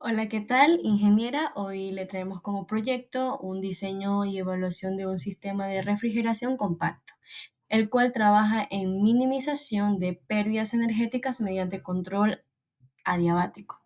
Hola, ¿qué tal, ingeniera? Hoy le traemos como proyecto un diseño y evaluación de un sistema de refrigeración compacto, el cual trabaja en minimización de pérdidas energéticas mediante control adiabático.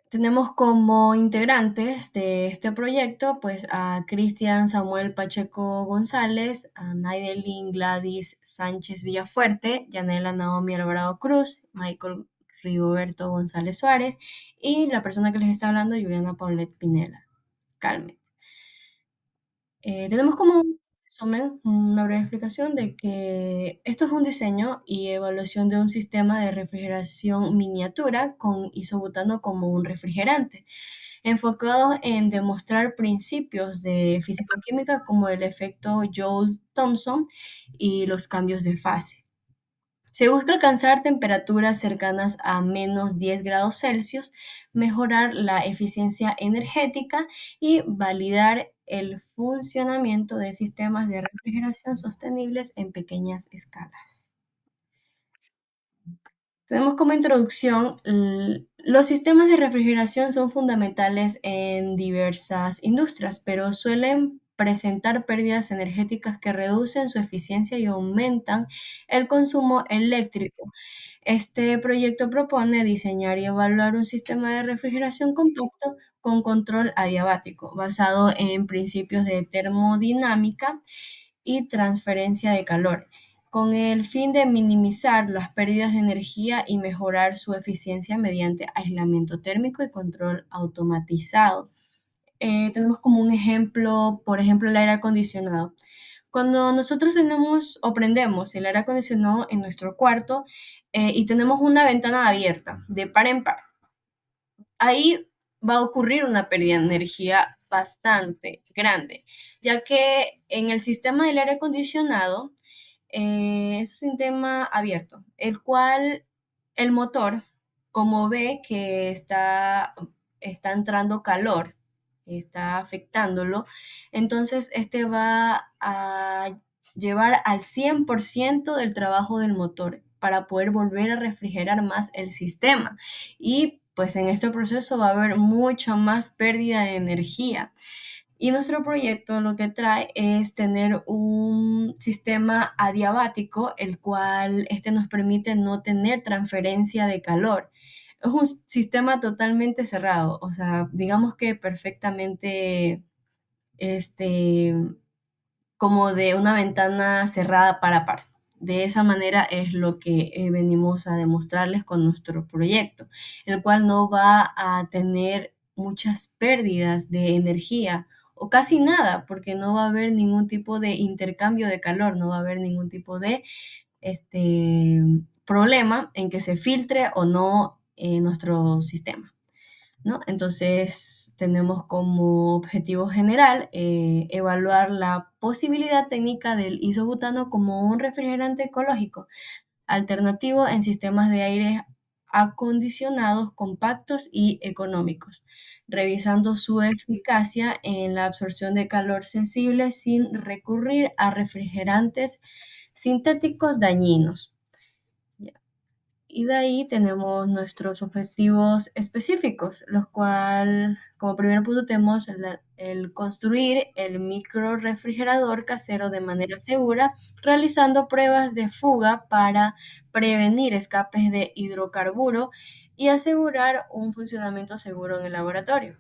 Tenemos como integrantes de este proyecto pues a Cristian Samuel Pacheco González, a Naidelin Gladys Sánchez Villafuerte, Yanela Naomi Alvarado Cruz, Michael Rigoberto González Suárez y la persona que les está hablando, Juliana Paulette Pinela. Calme. Tenemos como un resumen, una breve explicación de que esto es un diseño y evaluación de un sistema de refrigeración miniatura con isobutano como un refrigerante, enfocado en demostrar principios de física-química como el efecto Joule-Thomson y los cambios de fase. Se busca alcanzar temperaturas cercanas a menos 10 grados Celsius, mejorar la eficiencia energética y validar el funcionamiento de sistemas de refrigeración sostenibles en pequeñas escalas. Tenemos como introducción, los sistemas de refrigeración son fundamentales en diversas industrias, pero suelen presentar pérdidas energéticas que reducen su eficiencia y aumentan el consumo eléctrico. Este proyecto propone diseñar y evaluar un sistema de refrigeración compacto con control adiabático, basado en principios de termodinámica y transferencia de calor, con el fin de minimizar las pérdidas de energía y mejorar su eficiencia mediante aislamiento térmico y control automatizado. Tenemos como un ejemplo, por ejemplo, el aire acondicionado. Cuando nosotros tenemos o prendemos el aire acondicionado en nuestro cuarto y tenemos una ventana abierta de par en par, ahí va a ocurrir una pérdida de energía bastante grande, ya que en el sistema del aire acondicionado es un sistema abierto, el cual el motor, como ve que está entrando calor, está afectándolo, entonces este va a llevar al 100% del trabajo del motor para poder volver a refrigerar más el sistema. Y pues en este proceso va a haber mucha más pérdida de energía. Y nuestro proyecto lo que trae es tener un sistema adiabático, el cual este nos permite no tener transferencia de calor. Es un sistema totalmente cerrado, o sea, digamos que perfectamente, este, como de una ventana cerrada par a par. De esa manera es lo que venimos a demostrarles con nuestro proyecto, el cual no va a tener muchas pérdidas de energía o casi nada, porque no va a haber ningún tipo de intercambio de calor, no va a haber ningún tipo de problema en que se filtre o no nuestro sistema, ¿no? Entonces, tenemos como objetivo general evaluar la posibilidad técnica del isobutano como un refrigerante ecológico alternativo en sistemas de aire acondicionados compactos y económicos, revisando su eficacia en la absorción de calor sensible sin recurrir a refrigerantes sintéticos dañinos. Y de ahí tenemos nuestros objetivos específicos, los cuales, como primer punto, tenemos el construir el micro refrigerador casero de manera segura, realizando pruebas de fuga para prevenir escapes de hidrocarburo y asegurar un funcionamiento seguro en el laboratorio.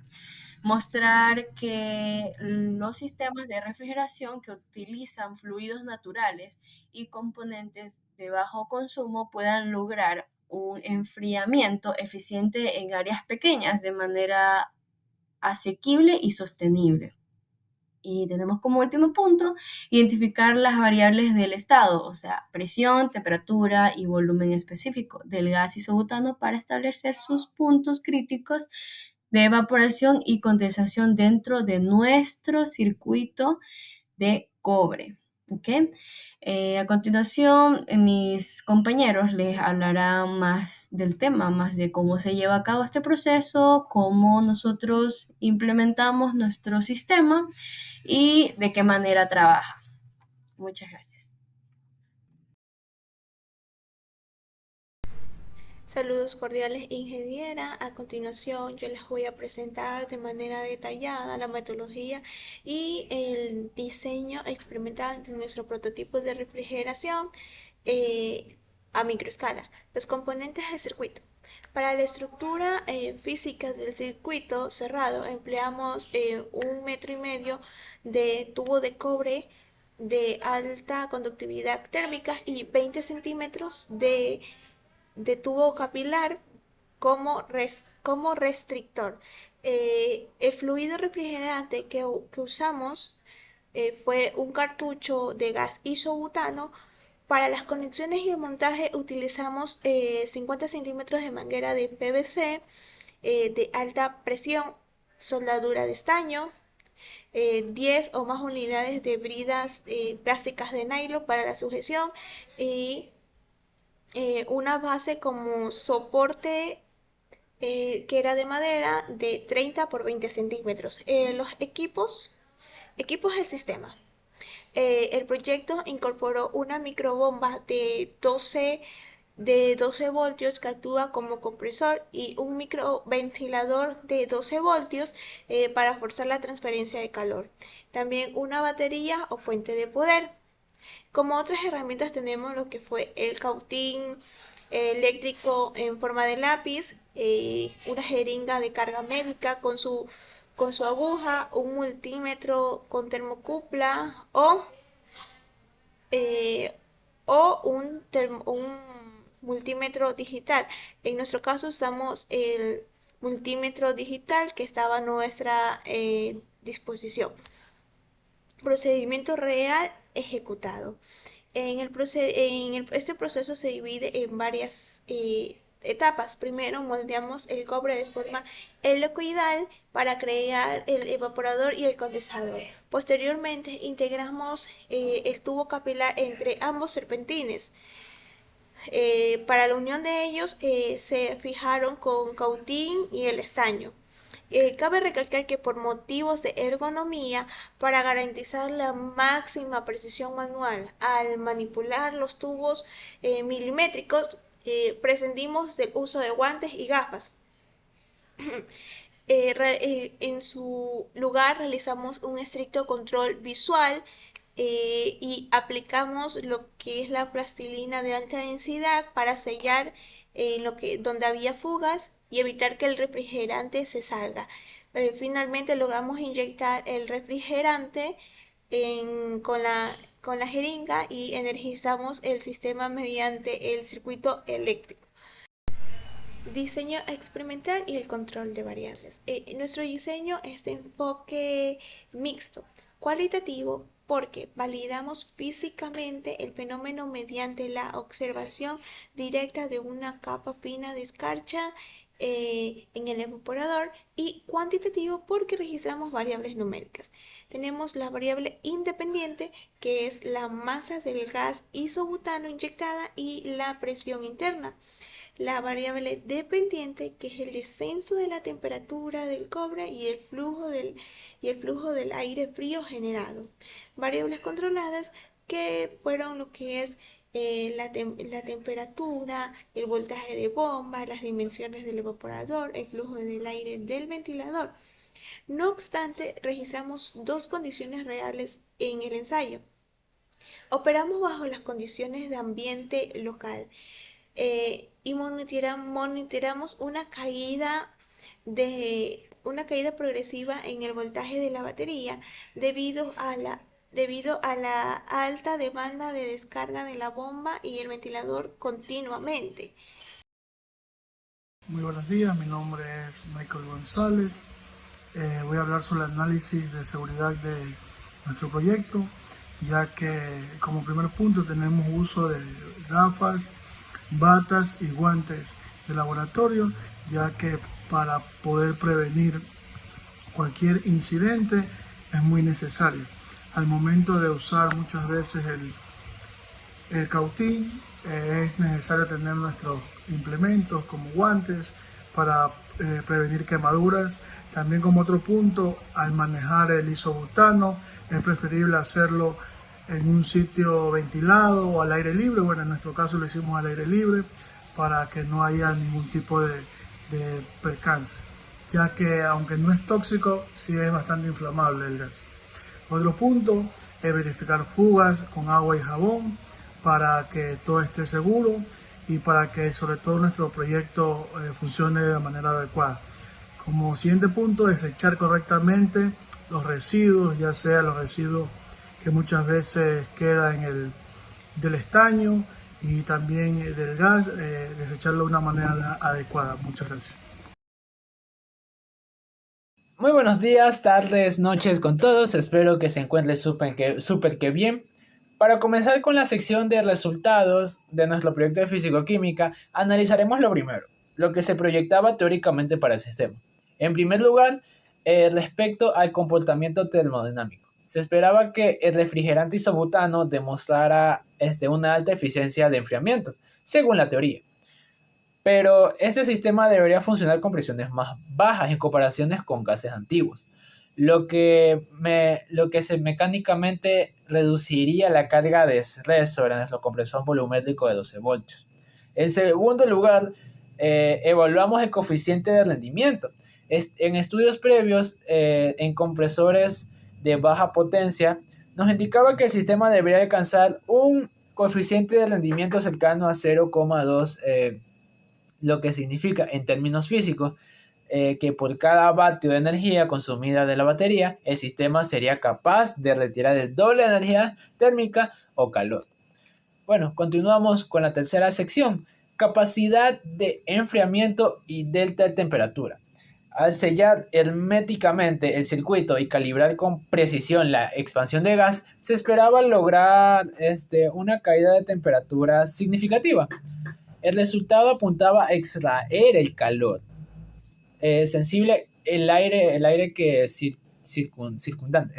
Mostrar que los sistemas de refrigeración que utilizan fluidos naturales y componentes de bajo consumo puedan lograr un enfriamiento eficiente en áreas pequeñas de manera asequible y sostenible. Y tenemos como último punto identificar las variables del estado, o sea, presión, temperatura y volumen específico del gas isobutano para establecer sus puntos críticos de evaporación y condensación dentro de nuestro circuito de cobre. ¿Ok? A continuación, mis compañeros les hablarán más del tema, más de cómo se lleva a cabo este proceso, cómo nosotros implementamos nuestro sistema y de qué manera trabaja. Muchas gracias. Saludos cordiales, ingeniera. A continuación, yo les voy a presentar de manera detallada la metodología y el diseño experimental de nuestro prototipo de refrigeración eh, a microescala. Los componentes del circuito. Para la estructura física del circuito cerrado empleamos 1,5 metros de tubo de cobre de alta conductividad térmica y 20 centímetros de tubo capilar como restrictor. El fluido refrigerante que usamos fue un cartucho de gas isobutano. Para las conexiones y el montaje utilizamos 50 centímetros de manguera de PVC de alta presión, soldadura de estaño, 10 o más unidades de bridas plásticas de nylon para la sujeción y una base como soporte que era de madera de 30 por 20 centímetros. Los equipos del sistema. El proyecto incorporó una microbomba de 12 voltios que actúa como compresor y un microventilador de 12 voltios para forzar la transferencia de calor. También una batería o fuente de poder. Como otras herramientas tenemos lo que fue el cautín eléctrico en forma de lápiz, una jeringa de carga médica con su aguja, un multímetro con termocupla eh, o un multímetro digital. En nuestro caso usamos el multímetro digital que estaba a nuestra disposición. Procedimiento real ejecutado. Este proceso se divide en varias etapas. Primero moldeamos el cobre de forma helicoidal para crear el evaporador y el condensador. Posteriormente integramos el tubo capilar entre ambos serpentines. Para la unión de ellos se fijaron con cautín y el estaño. Cabe recalcar que por motivos de ergonomía, para garantizar la máxima precisión manual al manipular los tubos milimétricos, prescindimos del uso de guantes y gafas. En su lugar realizamos un estricto control visual y aplicamos lo que es la plastilina de alta densidad para sellar donde había fugas y evitar que el refrigerante se salga. Finalmente logramos inyectar el refrigerante con la jeringa y energizamos el sistema mediante el circuito eléctrico. Diseño experimental y el control de variables. Nuestro diseño es de enfoque mixto, cualitativo, porque validamos físicamente el fenómeno mediante la observación directa de una capa fina de escarcha en el evaporador, y cuantitativo porque registramos variables numéricas. Tenemos la variable independiente, que es la masa del gas isobutano inyectada y la presión interna. La variable dependiente, que es el descenso de la temperatura del cobre y el flujo del aire frío generado. Variables controladas, que fueron lo que es la temperatura, el voltaje de bomba, las dimensiones del evaporador, el flujo del aire del ventilador. No obstante, registramos dos condiciones reales en el ensayo. Operamos bajo las condiciones de ambiente local y monitoreamos una caída progresiva en el voltaje de la batería debido a la alta demanda de descarga de la bomba y el ventilador continuamente. Muy buenos días, mi nombre es Michael González. Voy a hablar sobre el análisis de seguridad de nuestro proyecto, ya que como primer punto tenemos uso de gafas, batas y guantes de laboratorio, ya que para poder prevenir cualquier incidente es muy necesario. Al momento de usar muchas veces el cautín, es necesario tener nuestros implementos como guantes para prevenir quemaduras. También, como otro punto, al manejar el isobutano es preferible hacerlo en un sitio ventilado o al aire libre. Bueno, en nuestro caso lo hicimos al aire libre para que no haya ningún tipo de percance, ya que aunque no es tóxico, sí es bastante inflamable el gas. Otro punto es verificar fugas con agua y jabón para que todo esté seguro y para que sobre todo nuestro proyecto funcione de manera adecuada. Como siguiente punto, desechar correctamente los residuos, ya sea los residuos que muchas veces quedan del estaño y también del gas, desecharlo de una manera adecuada. Muchas gracias. Muy buenos días, tardes, noches con todos. Espero que se encuentren súper que bien. Para comenzar con la sección de resultados de nuestro proyecto de físico-química, analizaremos lo primero, lo que se proyectaba teóricamente para el sistema. En primer lugar, respecto al comportamiento termodinámico. Se esperaba que el refrigerante isobutano demostrara una alta eficiencia de enfriamiento, según la teoría. Pero este sistema debería funcionar con presiones más bajas en comparaciones con gases antiguos, lo que se mecánicamente reduciría la carga de estrés sobre nuestro compresor volumétrico de 12 voltios. En segundo lugar, evaluamos el coeficiente de rendimiento. En estudios previos, en compresores de baja potencia, nos indicaba que el sistema debería alcanzar un coeficiente de rendimiento cercano a 0,2, lo que significa en términos físicos que por cada vatio de energía consumida de la batería, el sistema sería capaz de retirar el doble de energía térmica o calor. Bueno, continuamos con la tercera sección, capacidad de enfriamiento y delta de temperatura. Al sellar herméticamente el circuito y calibrar con precisión la expansión de gas, se esperaba lograr una caída de temperatura significativa. El resultado apuntaba a extraer el calor sensible, el aire que circundante,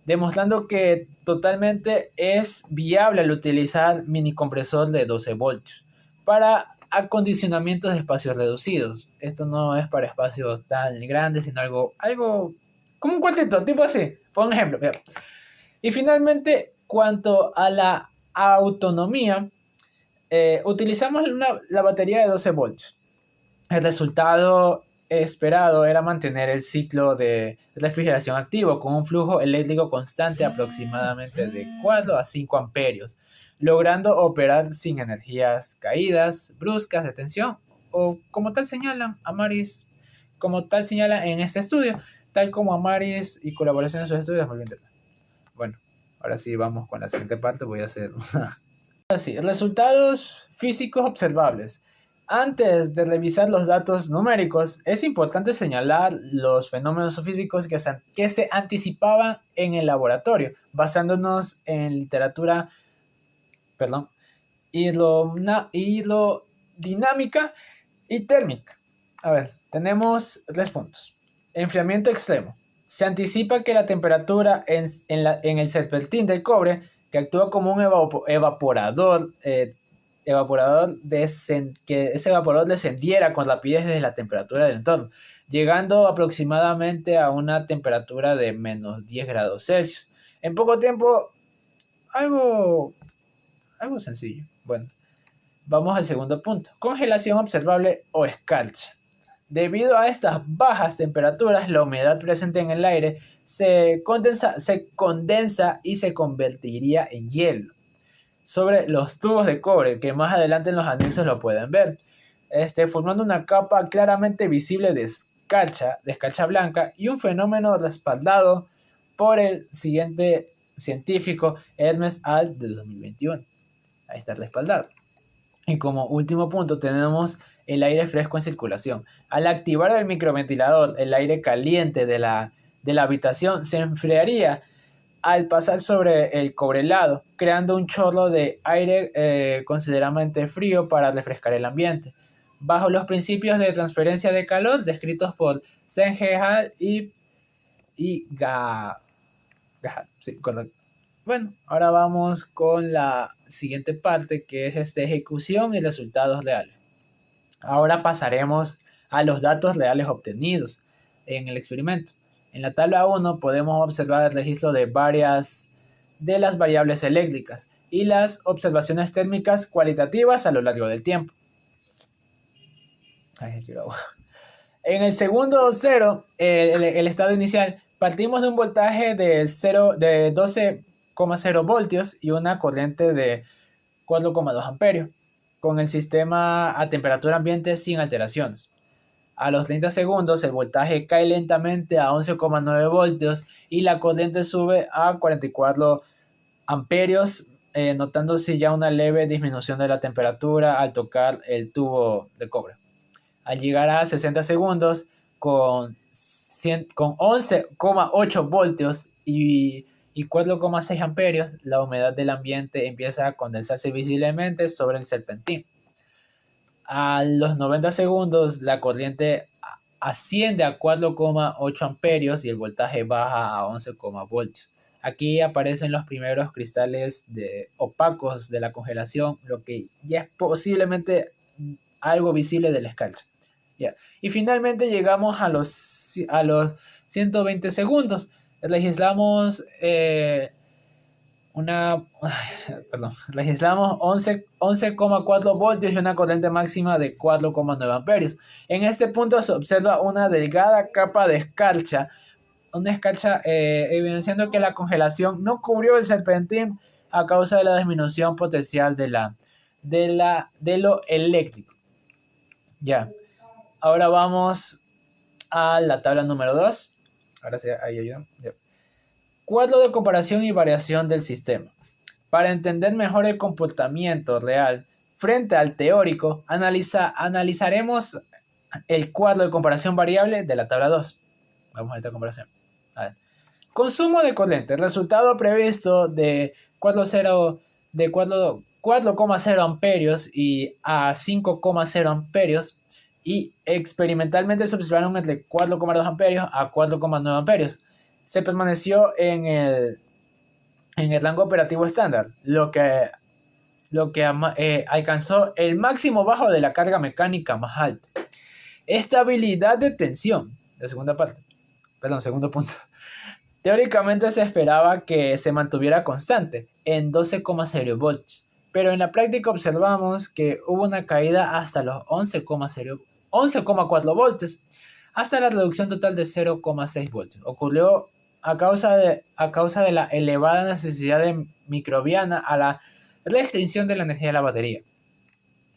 demostrando que totalmente es viable el utilizar mini compresor de 12 voltios para acondicionamientos de espacios reducidos. Esto no es para espacios tan grandes, sino algo como un cuartito, tipo así, por un ejemplo. Mira. Y finalmente, cuanto a la autonomía, utilizamos la batería de 12 voltios. El resultado esperado era mantener el ciclo de refrigeración activo con un flujo eléctrico constante aproximadamente de 4 a 5 amperios, logrando operar sin energías caídas, bruscas de tensión o como tal señalan en este estudio, tal como Amaris y colaboración en sus estudios. Bueno, ahora sí vamos con la siguiente parte, voy a hacer así, resultados físicos observables. Antes de revisar los datos numéricos, es importante señalar los fenómenos físicos que se anticipaban en el laboratorio, basándonos en literatura hidrodinámica y térmica. A ver, tenemos 3 puntos. Enfriamiento extremo. Se anticipa que la temperatura en el serpentín del cobre, que actúa como un evaporador, que ese evaporador descendiera con rapidez desde la temperatura del entorno, llegando aproximadamente a una temperatura de menos 10 grados Celsius. En poco tiempo, algo sencillo. Bueno, vamos al segundo punto. Congelación observable o escarcha. Debido a estas bajas temperaturas, la humedad presente en el aire se condensa y se convertiría en hielo sobre los tubos de cobre, que más adelante en los anexos lo pueden ver, formando una capa claramente visible de escarcha blanca, y un fenómeno respaldado por el siguiente científico, Hermes al de 2021. Ahí está respaldado. Y como último punto tenemos el aire fresco en circulación. Al activar el microventilador, el aire caliente de la habitación se enfriaría al pasar sobre el cobrelado, creando un chorro de aire considerablemente frío para refrescar el ambiente, bajo los principios de transferencia de calor descritos por Senghal y Gahal. Sí, correcto. Bueno, ahora vamos con la siguiente parte, que es ejecución y resultados reales. Ahora pasaremos a los datos reales obtenidos en el experimento. En la tabla 1 podemos observar el registro de varias de las variables eléctricas. y las observaciones térmicas cualitativas a lo largo del tiempo. En el segundo cero, el estado inicial, partimos de un voltaje de 12,0 voltios y una corriente de 4,2 amperios, con el sistema a temperatura ambiente sin alteraciones. A los 30 segundos el voltaje cae lentamente a 11,9 voltios y la corriente sube a 44 amperios, notándose ya una leve disminución de la temperatura al tocar el tubo de cobre. Al llegar a 60 segundos con 11,8 voltios y 4,6 amperios, la humedad del ambiente empieza a condensarse visiblemente sobre el serpentín. A los 90 segundos la corriente asciende a 4,8 amperios y el voltaje baja a 11, voltios. Aquí aparecen los primeros cristales opacos de la congelación, lo que ya es posiblemente algo visible de la escarcha. Yeah. Y finalmente llegamos a los 120 segundos. Registramos registramos 11,4 voltios y una corriente máxima de 4,9 amperios. En este punto se observa una delgada capa de escarcha, evidenciando que la congelación no cubrió el serpentín a causa de la disminución potencial de lo eléctrico. Ya. Ahora vamos a la tabla número 2. Ahora sí, ahí ayudan. Cuadro de comparación y variación del sistema. Para entender mejor el comportamiento real frente al teórico, analizaremos el cuadro de comparación variable de la tabla 2. Vamos a esta comparación. A ver. Consumo de corriente. Resultado previsto de 4,0 amperios y a 5,0 amperios. Y experimentalmente se observaron entre 4,2 amperios a 4,9 amperios. Se permaneció en el rango operativo estándar, lo que alcanzó el máximo bajo de la carga mecánica más alta. Estabilidad de tensión, segundo punto. Teóricamente se esperaba que se mantuviera constante en 12,0 voltios, pero en la práctica observamos que hubo una caída hasta los 11,4 voltios, hasta la reducción total de 0,6 voltios. Ocurrió a causa de la elevada necesidad de microbiana a la restricción de la energía de la batería.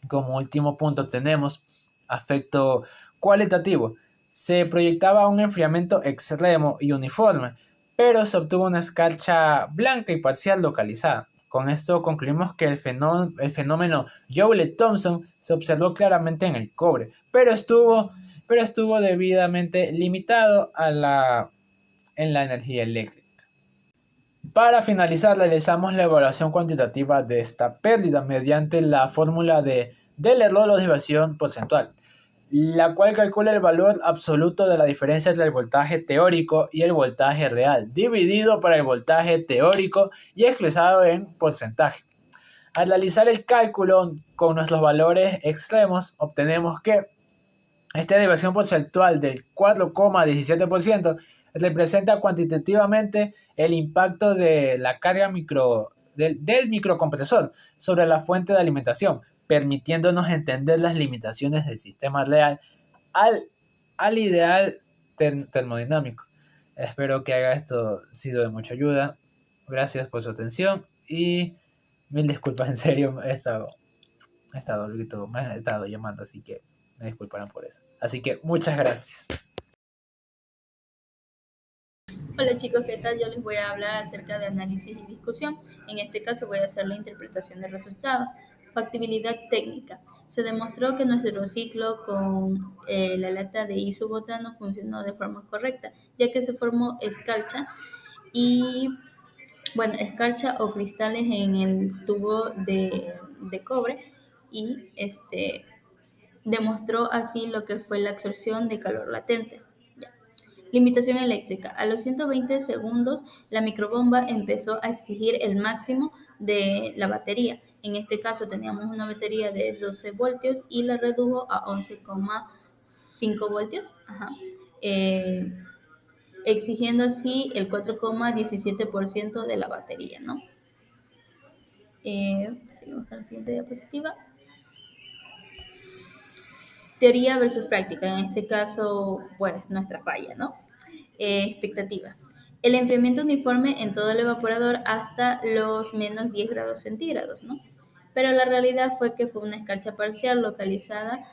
Como último punto tenemos aspecto cualitativo. Se proyectaba un enfriamiento extremo y uniforme, pero se obtuvo una escarcha blanca y parcial localizada. Con esto concluimos que el fenómeno Joule-Thomson se observó claramente en el cobre, pero estuvo debidamente limitado en la energía eléctrica. Para finalizar, realizamos la evaluación cuantitativa de esta pérdida mediante la fórmula del error o desviación porcentual, la cual calcula el valor absoluto de la diferencia entre el voltaje teórico y el voltaje real, dividido por el voltaje teórico y expresado en porcentaje. Al realizar el cálculo con nuestros valores extremos, obtenemos que esta desviación porcentual del 4,17% representa cuantitativamente el impacto de la carga del microcompresor sobre la fuente de alimentación, permitiéndonos entender las limitaciones del sistema real al ideal termodinámico. Espero que haya esto sido de mucha ayuda. Gracias por su atención y mil disculpas, en serio, me he estado llamando, así que me disculparán por eso. Así que muchas gracias. Hola chicos, ¿qué tal? Yo les voy a hablar acerca de análisis y discusión. En este caso voy a hacer la interpretación de resultados. Factibilidad técnica. Se demostró que nuestro ciclo con la lata de isobutano funcionó de forma correcta, ya que se formó escarcha o cristales en el tubo de cobre y demostró así lo que fue la absorción de calor latente. Limitación eléctrica. A los 120 segundos, la microbomba empezó a exigir el máximo de la batería. En este caso teníamos una batería de 12 voltios y la redujo a 11,5 voltios, exigiendo así el 4,17% de la batería, ¿no? Seguimos con la siguiente diapositiva. Teoría versus práctica, en este caso, pues nuestra falla, ¿no? Expectativa. El enfriamiento uniforme en todo el evaporador hasta los menos 10 grados centígrados, ¿no? Pero la realidad fue que fue una escarcha parcial localizada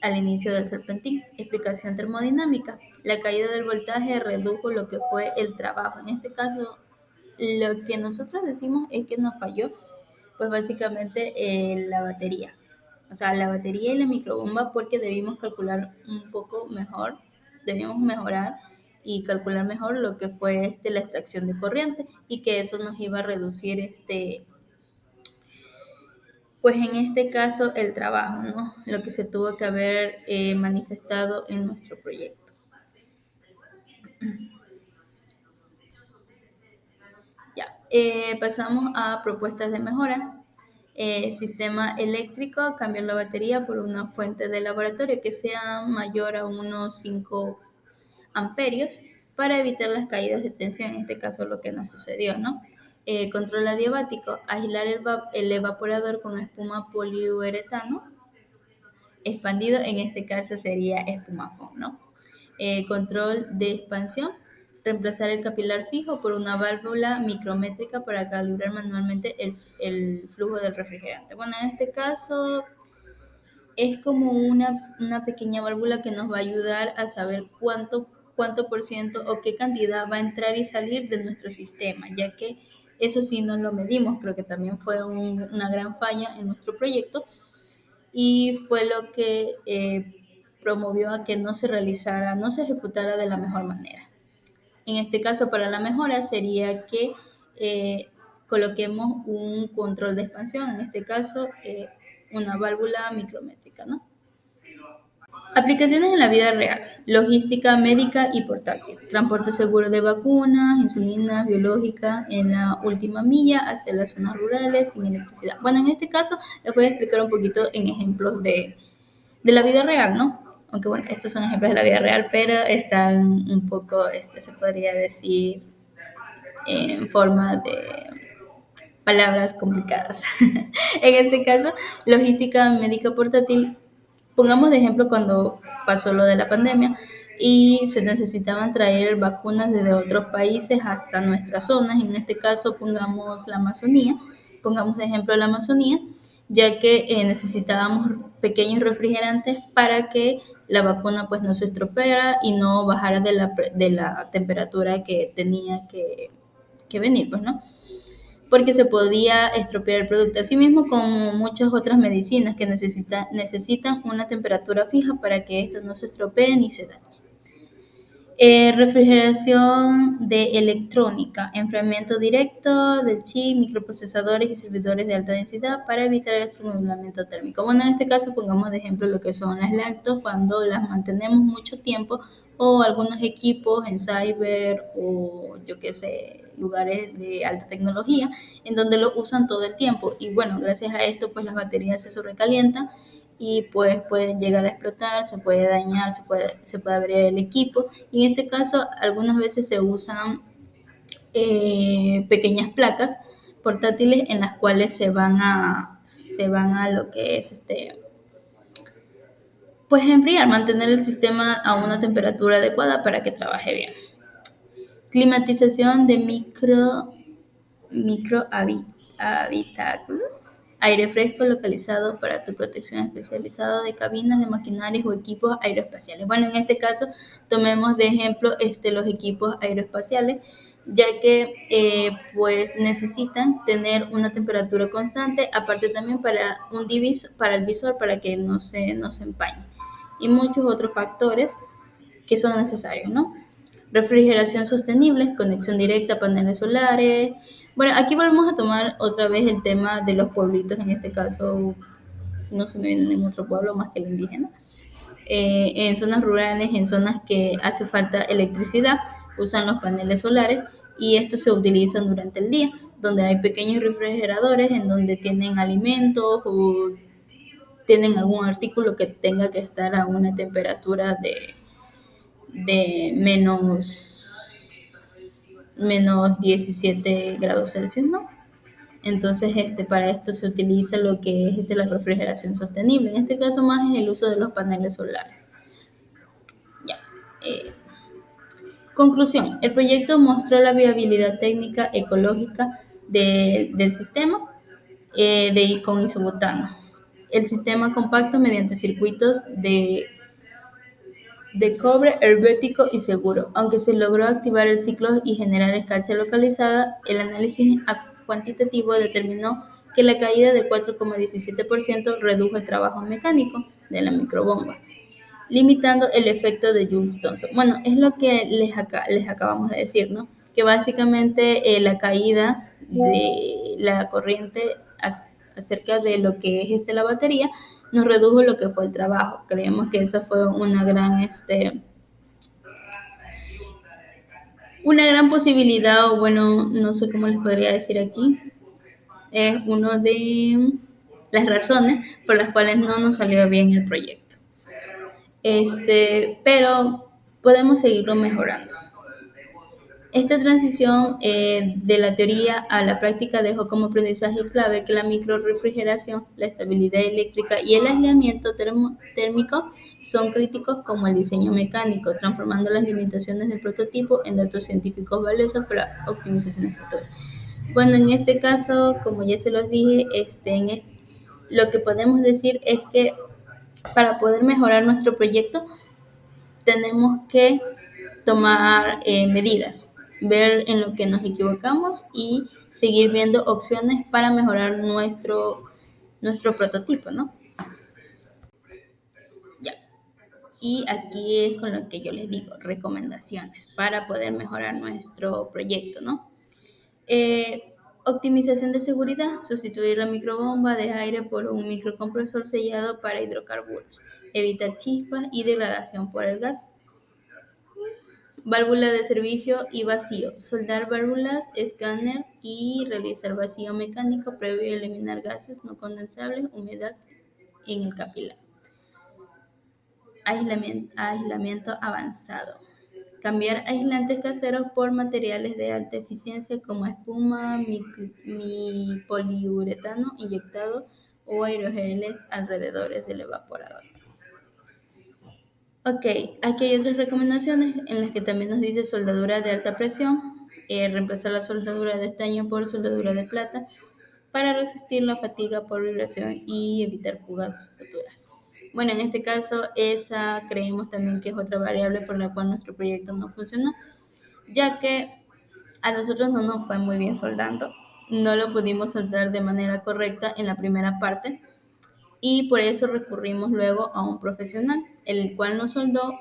al inicio del serpentín. Explicación termodinámica. La caída del voltaje redujo lo que fue el trabajo. En este caso, lo que nosotros decimos es que nos falló, pues básicamente la batería. O sea, la batería y la microbomba porque debimos calcular un poco mejor, debíamos mejorar y calcular mejor lo que fue la extracción de corriente y que eso nos iba a reducir pues en este caso el trabajo, ¿no? Lo que se tuvo que haber manifestado en nuestro proyecto. Ya, pasamos a propuestas de mejora. Sistema eléctrico, cambiar la batería por una fuente de laboratorio que sea mayor a unos 5 amperios para evitar las caídas de tensión, en este caso lo que nos sucedió, ¿no? Control adiabático, aislar el evaporador con espuma poliuretano expandido, en este caso sería espumafón, ¿no? Control de expansión, reemplazar el capilar fijo por una válvula micrométrica para calibrar manualmente el flujo del refrigerante. Bueno, en este caso es como una pequeña válvula que nos va a ayudar a saber cuánto por ciento o qué cantidad va a entrar y salir de nuestro sistema, ya que eso sí no lo medimos, creo que también fue una gran falla en nuestro proyecto y fue lo que promovió a que no se realizara, no se ejecutara de la mejor manera. En este caso, para la mejora sería que coloquemos un control de expansión, en este caso una válvula micrométrica, ¿no? Aplicaciones en la vida real, logística médica y portátil, transporte seguro de vacunas, insulinas, biológicas en la última milla hacia las zonas rurales sin electricidad. Bueno, en este caso les voy a explicar un poquito en ejemplos de la vida real, ¿no? Aunque bueno, estos son ejemplos de la vida real, pero están un poco, se podría decir, en forma de palabras complicadas. En este caso, logística médica portátil, pongamos de ejemplo cuando pasó lo de la pandemia y se necesitaban traer vacunas desde otros países hasta nuestras zonas, en este caso pongamos la Amazonía, pongamos de ejemplo la Amazonía, ya que necesitábamos pequeños refrigerantes para que la vacuna pues no se estropeara y no bajara de la temperatura que tenía que venir, pues, ¿no? Porque se podía estropear el producto. Asimismo, como muchas otras medicinas que necesitan una temperatura fija para que éstas no se estropeen ni se dañen. Refrigeración de electrónica, enfriamiento directo del chip, microprocesadores y servidores de alta densidad para evitar el estrangulamiento térmico. Bueno, en este caso pongamos de ejemplo lo que son las lactos cuando las mantenemos mucho tiempo o algunos equipos en cyber o yo qué sé, lugares de alta tecnología en donde lo usan todo el tiempo y bueno, gracias a esto pues las baterías se sobrecalientan y pues pueden llegar a explotar, se puede dañar, se puede abrir el equipo y en este caso algunas veces se usan pequeñas placas portátiles en las cuales se van a lo que es pues enfriar, mantener el sistema a una temperatura adecuada para que trabaje bien. Climatización de micro habitáculos. Aire fresco localizado para tu protección especializada de cabinas de maquinarias o equipos aeroespaciales. Bueno, en este caso tomemos de ejemplo los equipos aeroespaciales, ya que pues necesitan tener una temperatura constante, aparte también para el visor para que no se empañe y muchos otros factores que son necesarios, ¿no? Refrigeración sostenible, conexión directa a paneles solares. Bueno, aquí volvemos a tomar otra vez el tema de los pueblitos, en este caso no se me viene ningún otro pueblo más que el indígena. En zonas rurales, en zonas que hace falta electricidad, usan los paneles solares y estos se utilizan durante el día, donde hay pequeños refrigeradores en donde tienen alimentos o tienen algún artículo que tenga que estar a una temperatura de menos 17 grados Celsius, ¿no? Entonces, para esto se utiliza lo que es la refrigeración sostenible. En este caso más es el uso de los paneles solares. Ya. Eh, Conclusión, el proyecto mostró la viabilidad técnica ecológica del sistema con isobutano. El sistema compacto mediante circuitos de cobre hermético y seguro. Aunque se logró activar el ciclo y generar escarcha localizada, el análisis cuantitativo determinó que la caída del 4,17% redujo el trabajo mecánico de la microbomba, limitando el efecto de Joule-Thomson. Bueno, es lo que les acabamos de decir, ¿no? Que básicamente la caída de la corriente acerca de lo que es la batería nos redujo lo que fue el trabajo. Creemos que esa fue una gran posibilidad, o bueno, no sé cómo les podría decir aquí, es una de las razones por las cuales no nos salió bien el proyecto. Pero podemos seguirlo mejorando. Esta transición de la teoría a la práctica dejó como aprendizaje clave que la microrefrigeración, la estabilidad eléctrica y el aislamiento térmico son críticos como el diseño mecánico, transformando las limitaciones del prototipo en datos científicos valiosos para optimizaciones futuras. Bueno, en este caso, como ya se los dije, lo que podemos decir es que para poder mejorar nuestro proyecto tenemos que tomar medidas, ver en lo que nos equivocamos y seguir viendo opciones para mejorar nuestro prototipo, ¿no? Ya. Y aquí es con lo que yo les digo, recomendaciones para poder mejorar nuestro proyecto, ¿no? Eh, Optimización de seguridad, sustituir la microbomba de aire por un microcompresor sellado para hidrocarburos, evitar chispas y degradación por el gas. Válvula de servicio y vacío. Soldar válvulas, escáner y realizar vacío mecánico previo a eliminar gases no condensables, humedad en el capilar. Aislamiento avanzado. Cambiar aislantes caseros por materiales de alta eficiencia como espuma, mi poliuretano inyectado o aerogeles alrededor del evaporador. Ok, aquí hay otras recomendaciones en las que también nos dice soldadura de alta presión, reemplazar la soldadura de estaño por soldadura de plata para resistir la fatiga por vibración y evitar fugas futuras. Bueno, en este caso, esa creemos también que es otra variable por la cual nuestro proyecto no funcionó, ya que a nosotros no nos fue muy bien soldando, no lo pudimos soldar de manera correcta en la primera parte y por eso recurrimos luego a un profesional, el cual nos soldó,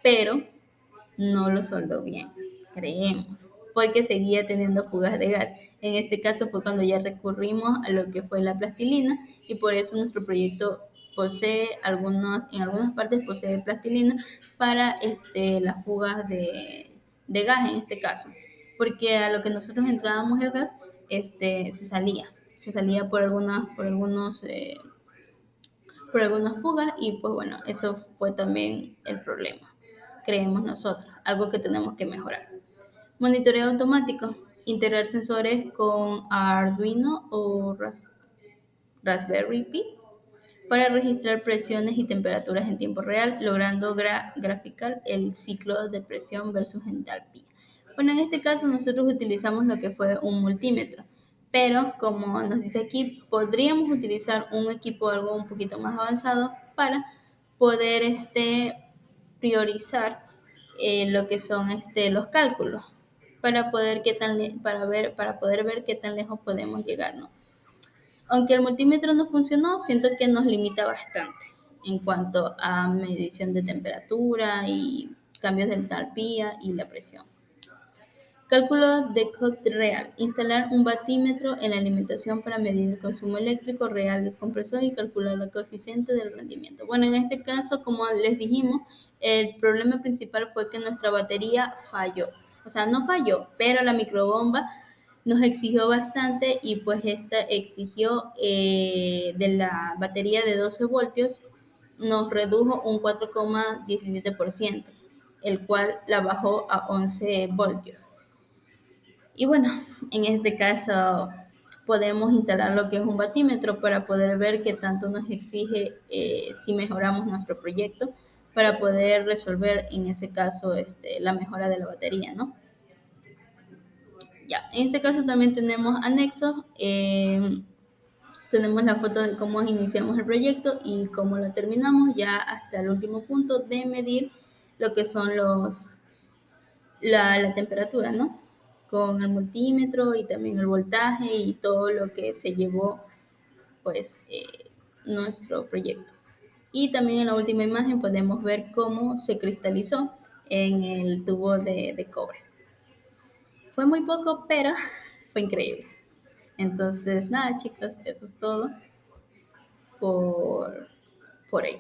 pero no lo soldó bien, creemos, porque seguía teniendo fugas de gas. En este caso fue cuando ya recurrimos a lo que fue la plastilina y por eso nuestro proyecto en algunas partes posee plastilina para las fugas de gas en este caso, porque a lo que nosotros entrábamos el gas, se salía por algunas fugas y pues bueno, eso fue también el problema, creemos nosotros, algo que tenemos que mejorar. Monitoreo automático, integrar sensores con Arduino o Raspberry Pi para registrar presiones y temperaturas en tiempo real, logrando graficar el ciclo de presión versus entalpía. Bueno, en este caso nosotros utilizamos lo que fue un multímetro, pero como nos dice aquí, podríamos utilizar un equipo algo un poquito más avanzado para poder priorizar lo que son los cálculos para poder para poder ver qué tan lejos podemos llegar, ¿no? Aunque el multímetro no funcionó, siento que nos limita bastante en cuanto a medición de temperatura y cambios de entalpía y la presión. Cálculo de COP real. Instalar un batímetro en la alimentación para medir el consumo eléctrico real del compresor y calcular el coeficiente del rendimiento. Bueno, en este caso, como les dijimos, el problema principal fue que nuestra batería falló. O sea, no falló, pero la microbomba nos exigió bastante y pues esta exigió de la batería de 12 voltios, nos redujo un 4,17%, el cual la bajó a 11 voltios. Y bueno, en este caso podemos instalar lo que es un batímetro para poder ver qué tanto nos exige si mejoramos nuestro proyecto para poder resolver en ese caso la mejora de la batería, ¿no? Ya, en este caso también tenemos anexos. Tenemos la foto de cómo iniciamos el proyecto y cómo lo terminamos, ya hasta el último punto de medir lo que son la temperatura, ¿no? Con el multímetro y también el voltaje y todo lo que se llevó, pues, nuestro proyecto. Y también en la última imagen podemos ver cómo se cristalizó en el tubo de cobre. Fue muy poco, pero fue increíble. Entonces, nada, chicos, eso es todo por, por ahí.